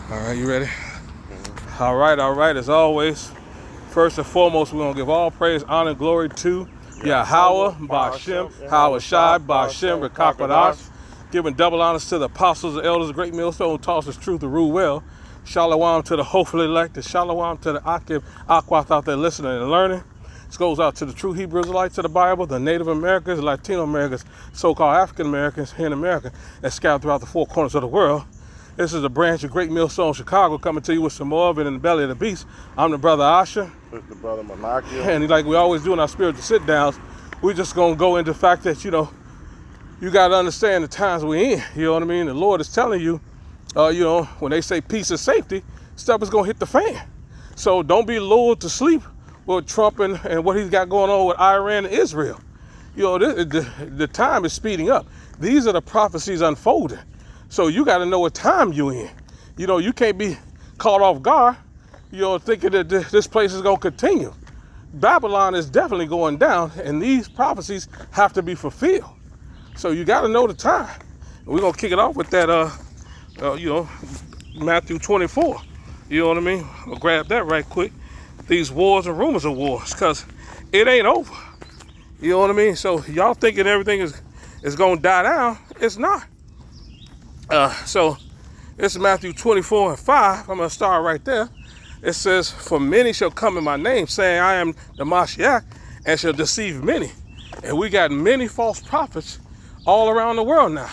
All right, you ready? All right. As always, first and foremost, we're going to give all praise, honor, and glory to Yahweh, Ba'ashem, Hawashai, Ba'ashem, Rekakadash. Giving double honors to the apostles, the elders, the great millstone who taught us truth to rule well. Shalom to the hopefully elected. Shalom to the Akib, Akwath out there listening and learning. This goes out to the true Hebrew Israelites of the Bible, the Native Americans, Latino Americans, so-called African Americans here in America, and scattered throughout the four corners of the world. This is a branch of Great Millstone, Chicago, coming to you with some more of it in the belly of the beast. I'm the brother Asha. It's the brother Manakia. And like we always do in our spiritual sit-downs, we're just going to go into the fact that, you got to understand the times we're in. You know what I mean? The Lord is telling you, when they say peace and safety, stuff is going to hit the fan. So don't be lulled to sleep with Trump and what he's got going on with Iran and Israel. The time is speeding up. These are the prophecies unfolding. So you got to know what time you're in. You can't be caught off guard, thinking that this place is going to continue. Babylon is definitely going down, and these prophecies have to be fulfilled. So you got to know the time. And we're going to kick it off with that, Matthew 24. You know what I mean? We'll grab that right quick. These wars and rumors of wars, because it ain't over. You know what I mean? So y'all thinking everything is going to die down. It's not. So this is Matthew 24 and 5. I'm going to start right there. It says, for many shall come in my name, saying I am the Mashiach, and shall deceive many. And we got many false prophets all around the world now,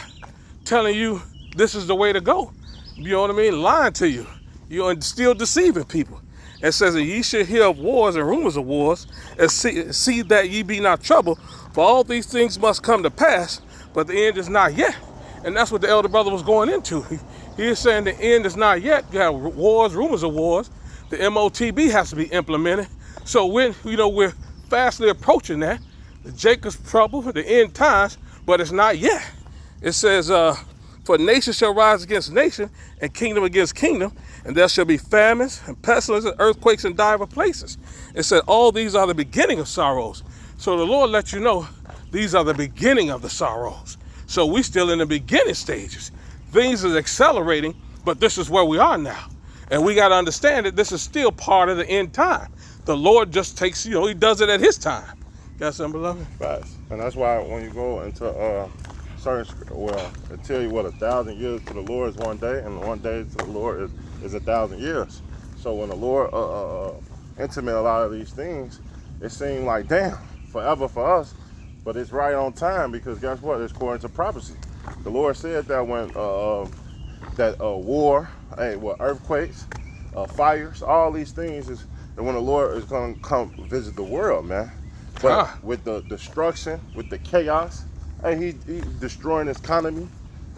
telling you this is the way to go. You know what I mean? Lying to you. And still deceiving people. It says that ye should hear of wars and rumors of wars, and see that ye be not troubled, for all these things must come to pass, but the end is not yet. And that's what the elder brother was going into. He is saying the end is not yet. You have wars, rumors of wars. The MOTB has to be implemented. So we're fastly approaching that. The Jacob's trouble, the end times, but it's not yet. It says, for nation shall rise against nation, and kingdom against kingdom, and there shall be famines and pestilences and earthquakes in divers places. It said all these are the beginning of sorrows. So the Lord lets you know these are the beginning of the sorrows. So we still in the beginning stages. Things is accelerating, but this is where we are now. And we got to understand that this is still part of the end time. The Lord just takes, he does it at his time. Got something, beloved? Facts. And that's why when you go into it tell you what 1,000 years to the Lord is one day, and one day to the Lord is 1,000 years. So when the Lord intimate a lot of these things, it seemed like, damn, forever for us. But it's right on time, because guess what? It's according to prophecy. The Lord said that when war, earthquakes, fires, all these things is that when the Lord is going to come visit the world, man. But with the destruction, with the chaos, he destroying his economy,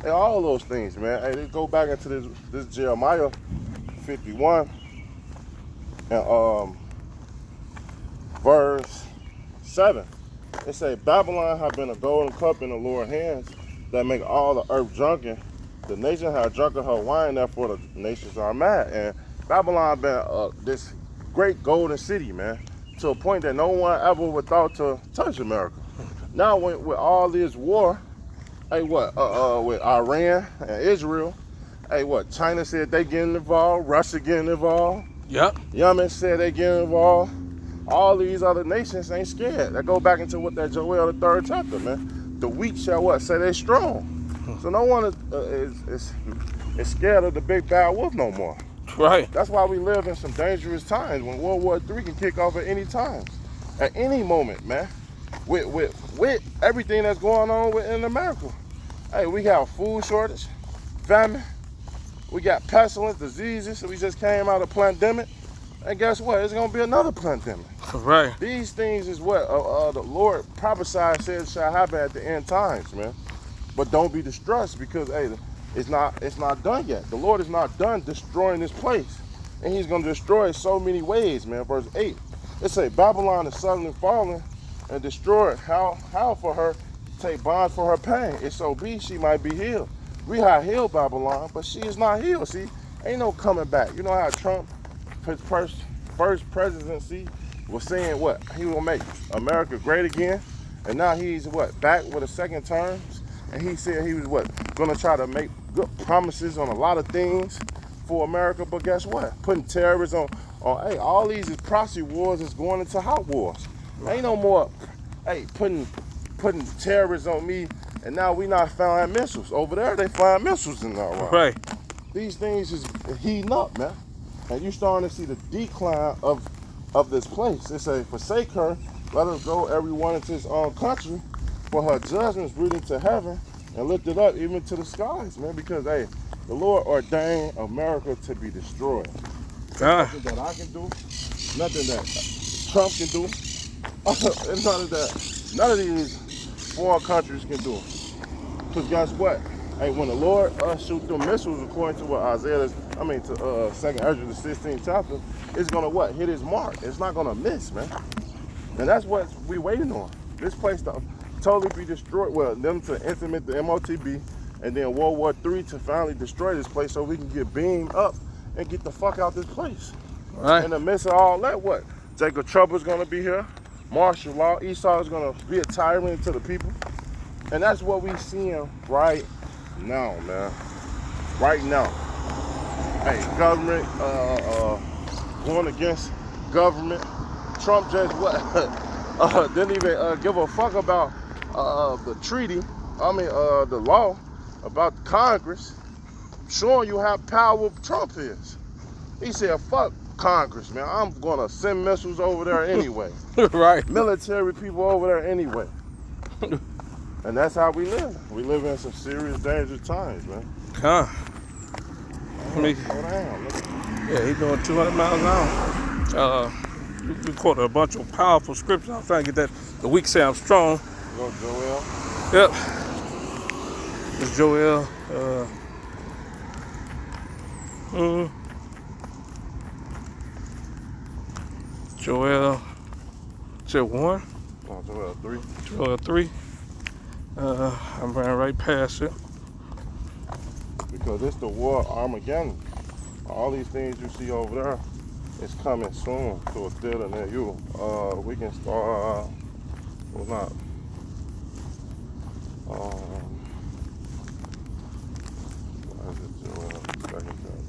and all those things, man. Hey, let's go back into this Jeremiah 51 and verse 7. It say, Babylon have been a golden cup in the Lord's hands that make all the earth drunken. The nation have drunken her wine, therefore the nations are mad. And Babylon been this great golden city, man, to a point that no one ever would thought to touch America. Now with all this war, with Iran and Israel, China said they getting involved, Russia getting involved. Yep. Yemen said they getting involved. All these other nations ain't scared. That go back into what that Joel, the 3rd chapter, man. The weak shall what? Say they strong. So no one is scared of the big bad wolf no more. Right. That's why we live in some dangerous times when World War III can kick off at any time, at any moment, man. With everything that's going on in America. Hey, we got food shortage, famine. We got pestilence, diseases. So we just came out of pandemic. And guess what? It's going to be another pandemic. Right. These things is what the Lord prophesied said shall happen at the end times, man. But don't be distressed, because, it's not done yet. The Lord is not done destroying this place. And he's going to destroy it so many ways, man. Verse 8. It say, Babylon is suddenly fallen and destroyed. How for her take bond for her pain? If so be, she might be healed. We have healed Babylon, but she is not healed. See, ain't no coming back. You know how Trump, his first presidency, was saying what? He will make America great again. And now he's back with a second term. And he said he was going to try to make good promises on a lot of things. for America, but guess what? Putting terrorists on hey, all these is proxy wars is going into hot wars. Ain't no more, hey, putting terrorists on me, and now we not flying missiles. Over there, they flying missiles in there. Right. These things is heating up, man. And you starting to see the decline of this place. They say, forsake her, let us go everyone into his own country, for her judgments reaching to heaven, and lift it up even to the skies, man. Because, hey, the Lord ordained America to be destroyed. Nothing that I can do, nothing that Trump can do, and none of these foreign countries can do. Because guess what? Hey, when the Lord shoot them missiles, according to what Isaiah, to 2nd Ezra, the 16th chapter, it's gonna what? Hit his mark. It's not gonna miss, man. And that's what we waiting on. This place to totally be destroyed. Well, them to implement the MOTB, and then World War III to finally destroy this place so we can get beamed up and get the fuck out this place. Right. In the midst of all that, what? Jacob Trouble's gonna be here. Martial law. Esau is gonna be a tyrant to the people. And that's what we seeing right now, man. Right now. Hey, government going against government. Trump just what? Didn't even give a fuck about the treaty. The law about Congress, showing you how powerful Trump is. He said, "Fuck Congress, man. I'm gonna send missiles over there anyway." Right. Military people over there anyway. And that's how we live. We live in some serious, dangerous times, man. Huh. Slow down. Yeah, he's doing 200 miles an hour. We quoted a bunch of powerful scriptures. I was trying to get that. The weak say I'm strong. Go, Joel. Yep. It's Joel. Joel. Said 1. Oh, Joel 3. Joel 3. I'm running right past it. Because it's the war Armageddon. All these things you see over there is coming soon to a theater near you. We can start, well, not. Why is it Joel? Second chapter.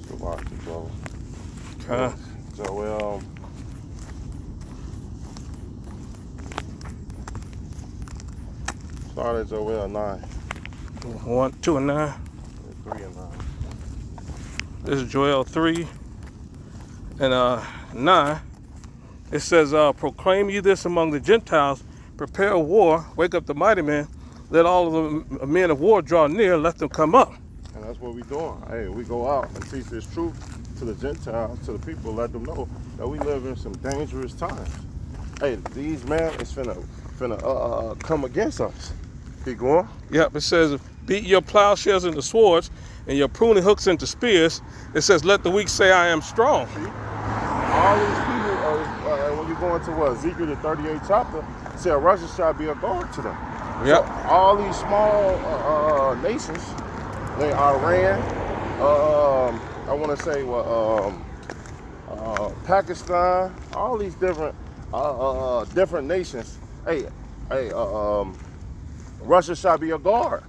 So watch it, bro. Okay. Joel. Start at Joel 9. 1, 2, and 9. 3 and 9. This is Joel 3 and 9. It says, proclaim ye this among the Gentiles, prepare war, wake up the mighty men, let all of the men of war draw near, let them come up. And that's what we're doing. Hey, we go out and teach this truth to the Gentiles, to the people, let them know that we live in some dangerous times. Hey, these men is finna come against us. Keep going. Yep, it says, beat your plowshares into swords and your pruning hooks into spears. It says, let the weak say I am strong. See? All these people, when you go into Ezekiel the 38th chapter, say Russia shall be a guard to them. Yep. So all these small nations, like Iran, I want to say Pakistan, all these different nations. Hey, Russia shall be a guard.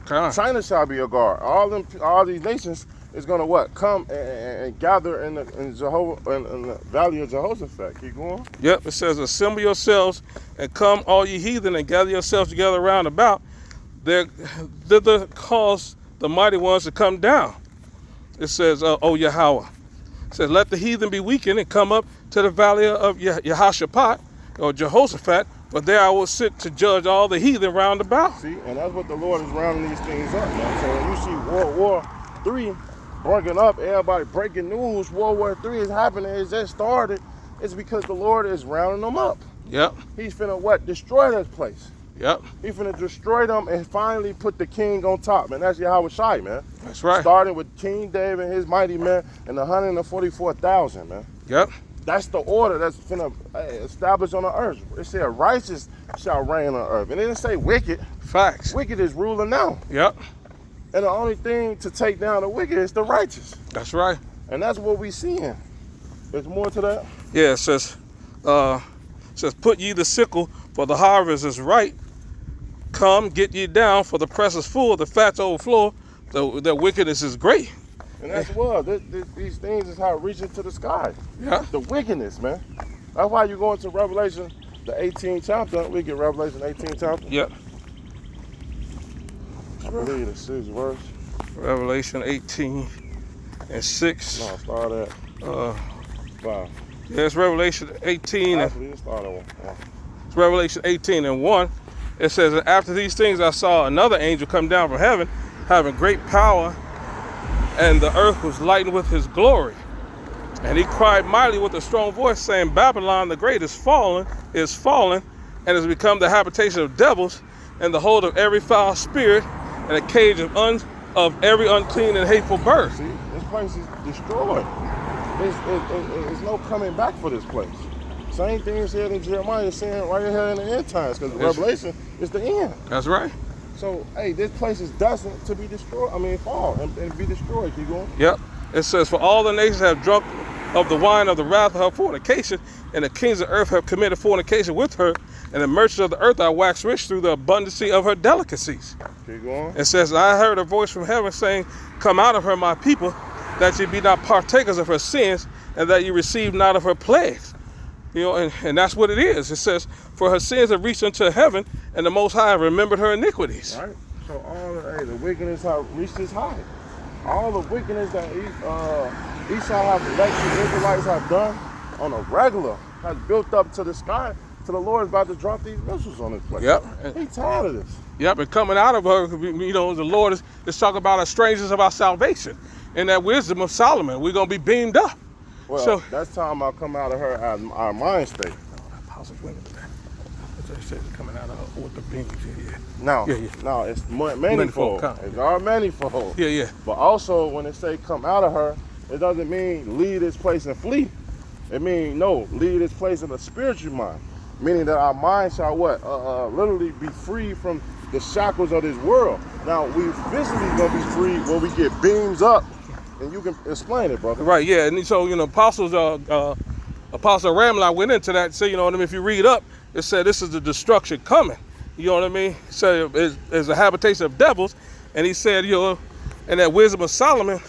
China shall be a guard. All these nations is gonna what? Come and gather in the valley of Jehoshaphat. Keep going. Yep, it says, assemble yourselves and come, all ye heathen, and gather yourselves together round about. Thither cause the mighty ones to come down. It says, O Yahweh. It says, let the heathen be weakened and come up to the valley of Jehoshaphat, or Jehoshaphat, for there I will sit to judge all the heathen round about. See, and that's what the Lord is rounding these things up, man. So when you see World War III breaking up, everybody breaking news, World War III is happening, it just started, it's because the Lord is rounding them up. Yep. He's finna what? Destroy this place. Yep. He's finna destroy them and finally put the king on top, man. That's Yahweh Shai, man. That's right. Starting with King David and his mighty men and the 144,000, man. Yep. That's the order that's finna establish on the earth. It said righteous shall reign on earth. And it didn't say wicked. Facts. Wicked is ruling now. Yep. And the only thing to take down the wicked is the righteous. That's right. And that's what we seeing. There's more to that? Yeah, it says, It says, put ye the sickle, for the harvest is ripe. Come, get ye down, for the press is full, the fats overflow, the wickedness is great. And that's what these things is how it reaches to the sky. Yeah. The wickedness, man. That's why you go into Revelation, the 18th chapter. We get Revelation 18th chapter. Yep. I believe the 6th verse. Revelation 18 and 6. No, start at 5. Yeah, it's Revelation 18. Actually, it start at 1. Yeah. It's Revelation 18 and 1. It says, and after these things I saw another angel come down from heaven, having great power, and the earth was lightened with his glory. And he cried mightily with a strong voice, saying, Babylon the great is fallen, and has become the habitation of devils, and the hold of every foul spirit, and a cage of every unclean and hateful bird. See, this place is destroyed. There's no coming back for this place. Same thing is here in Jeremiah is saying right here in the end times, because Revelation is the end. That's right. So, hey, this place is destined to be destroyed. I mean, fall and be destroyed. Keep going. Yep. It says, for all the nations have drunk of the wine of the wrath of her fornication, and the kings of earth have committed fornication with her, and the merchants of the earth are waxed rich through the abundancy of her delicacies. Keep going. It says, I heard a voice from heaven saying, come out of her, my people, that ye be not partakers of her sins, and that ye receive not of her plagues. You know, and that's what it is. It says, for her sins have reached unto heaven, and the Most High remembered her iniquities. Right. So all the wickedness have reached this high. All the wickedness that Esau have, like the Israelites have done on a regular, has built up to the sky. To the Lord is about to drop these missiles on this place. Yep. He's tired of this. Yep, and coming out of her, you know, the Lord is talking about us strangers of our salvation. In that wisdom of Solomon, we're going to be beamed up. Well, so, that's time I'll come out of her our mind state. Coming out of with the beams, yeah. No, it's manifold. It's our manifold. Yeah. But also, when it say come out of her, it doesn't mean leave this place and flee. It means, no, leave this place in a spiritual mind. Meaning that our mind shall what? Literally be free from the shackles of this world. Now, we physically going to be free when we get beams up. And you can explain it, brother. Right, yeah. And so, you know, Apostle Ramla went into that. So, you know what I mean? If you read up, it said this is the destruction coming. You know what I mean? He said it's a habitation of devils. And he said, you know, in that wisdom of Solomon,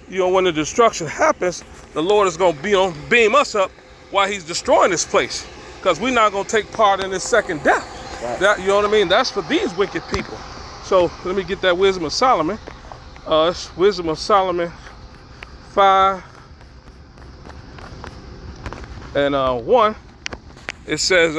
you know, when the destruction happens, the Lord is going to beam us up while he's destroying this place. Because we're not going to take part in this second death. Right. That, you know what I mean? That's for these wicked people. So let me get that wisdom of Solomon. It's wisdom of Solomon 5 and 1. It says,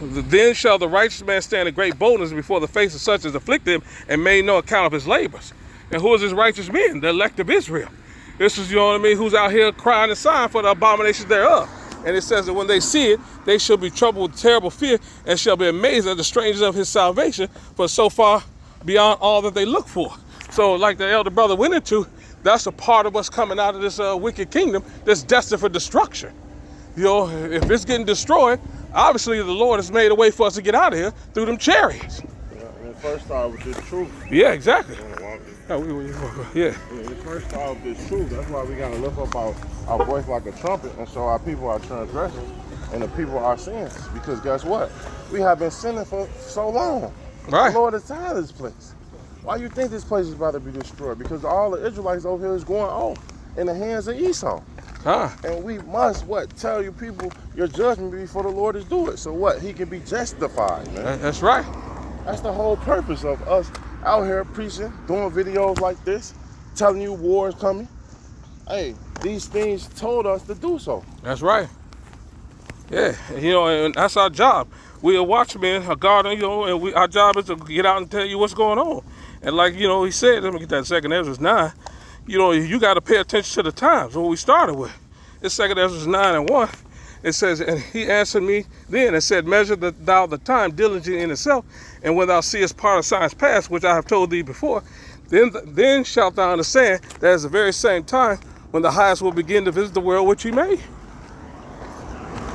then shall the righteous man stand in great boldness before the face of such as afflict him and made no account of his labors. And who is this righteous man? The elect of Israel. This is, you know what I mean, who's out here crying and sighing for the abominations thereof. And it says that when they see it, they shall be troubled with terrible fear and shall be amazed at the strangers of his salvation, for so far beyond all that they look for. So like the elder brother went into, that's a part of us coming out of this wicked kingdom that's destined for destruction. You know, if it's getting destroyed, obviously the Lord has made a way for us to get out of here through them chariots. Yeah, and it first started with the truth. Yeah, exactly. Yeah. It first started with the truth. That's why we got to lift up our voice like a trumpet and show our people our transgressions and the people our sins. Because guess what? We have been sinning for so long. Right. The Lord is tired of this place. Why you think this place is about to be destroyed? Because all the Israelites over here is going off in the hands of Esau. And we must, tell you people your judgment before the Lord is due it. So he can be justified, man. That's right. That's the whole purpose of us out here preaching, doing videos like this, telling you war is coming. Hey, these things told us to do so. That's right. Yeah, you know, and that's our job. We are watchmen, a garden, you know, and our job is to get out and tell you what's going on. And like, you know, he said, let me get that 2 Ezra 9, you know, you got to pay attention to the times, what we started with. It's 2 Ezra 9 and 1. It says, and he answered me then and said, measure thou the time diligently in itself, and when thou seest part of signs past, which I have told thee before, then shalt thou understand that at the very same time when the highest will begin to visit the world which he made.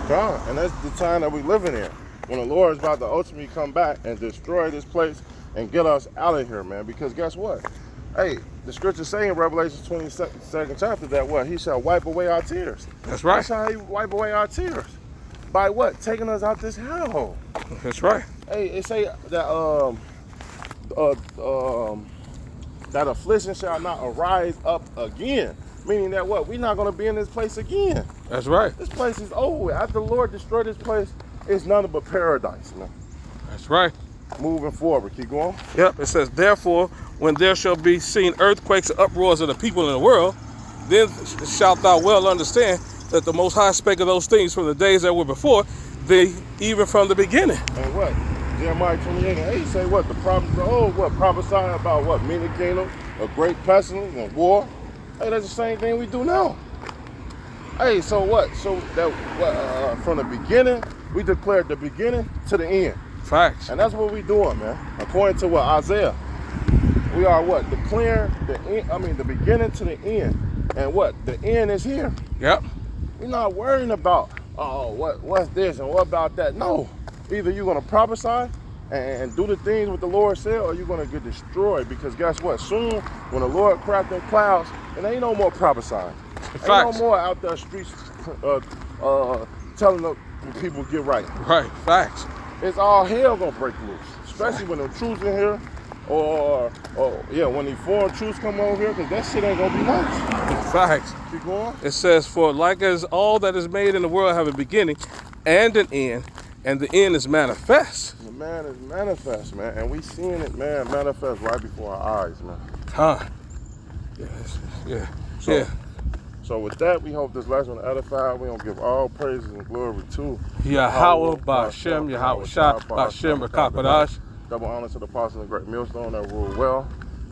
God, and that's the time that we're living in. When the Lord is about to ultimately come back and destroy this place and get us out of here, man. Because guess what? Hey, the scripture saying in Revelation 22nd chapter that he shall wipe away our tears. That's right. That's how he wipe away our tears. by what? Taking us out this hellhole. That's right. Hey, it say that that affliction shall not arise up again. Meaning that what? We're not gonna be in this place again. That's right. This place is over with. After the Lord destroyed this place, it's nothing but paradise, man. That's right. Moving forward, keep going. Yep, it says, therefore, when there shall be seen earthquakes and uproars of the people in the world, then shalt thou well understand that the Most High spake of those things from the days that were before thee, even from the beginning. And what? Jeremiah 28:8 say what? The prophets of old, what? Prophesying about what? Many kingdoms, a great pestilence, and war. Hey, that's the same thing we do now. Hey, so what? So that what? From the beginning, we declared the beginning to the end. Facts. And that's what we doing, man. According to what? Isaiah. We are what? Declaring the end, the beginning to the end. And what? The end is here. Yep. We're not worrying about, oh, what's this and what about that. No. Either you're going to prophesy and do the things what the Lord said, or you're going to get destroyed. Because guess what? Soon, when the Lord cracked them clouds, and ain't no more prophesying. Ain't no more out there streets telling the people get right. Right. Facts. It's all hell going to break loose. Especially when the truths in here, or when the foreign truths come over here, because that shit ain't going to be nice. Facts. Keep going. It says, for like as all that is made in the world have a beginning and an end, and the end is manifest. The man is manifest, man. And we seeing it, man, manifest right before our eyes, man. Yes. Yeah. So with that, we hope this lesson edified. We don't give all praises and glory to Yahweh, Ba'Shem, Yahweh Shah, Ba'Shem, Rakakadash. Double honor to the apostle and great millstone that rule well.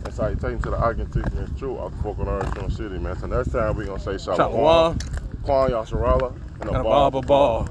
And salutations to the Argentine and true Folk on Earth City, man. So next time we're going to say Shalom. Shalom. Kwan Yasharala. And a Baba Ball.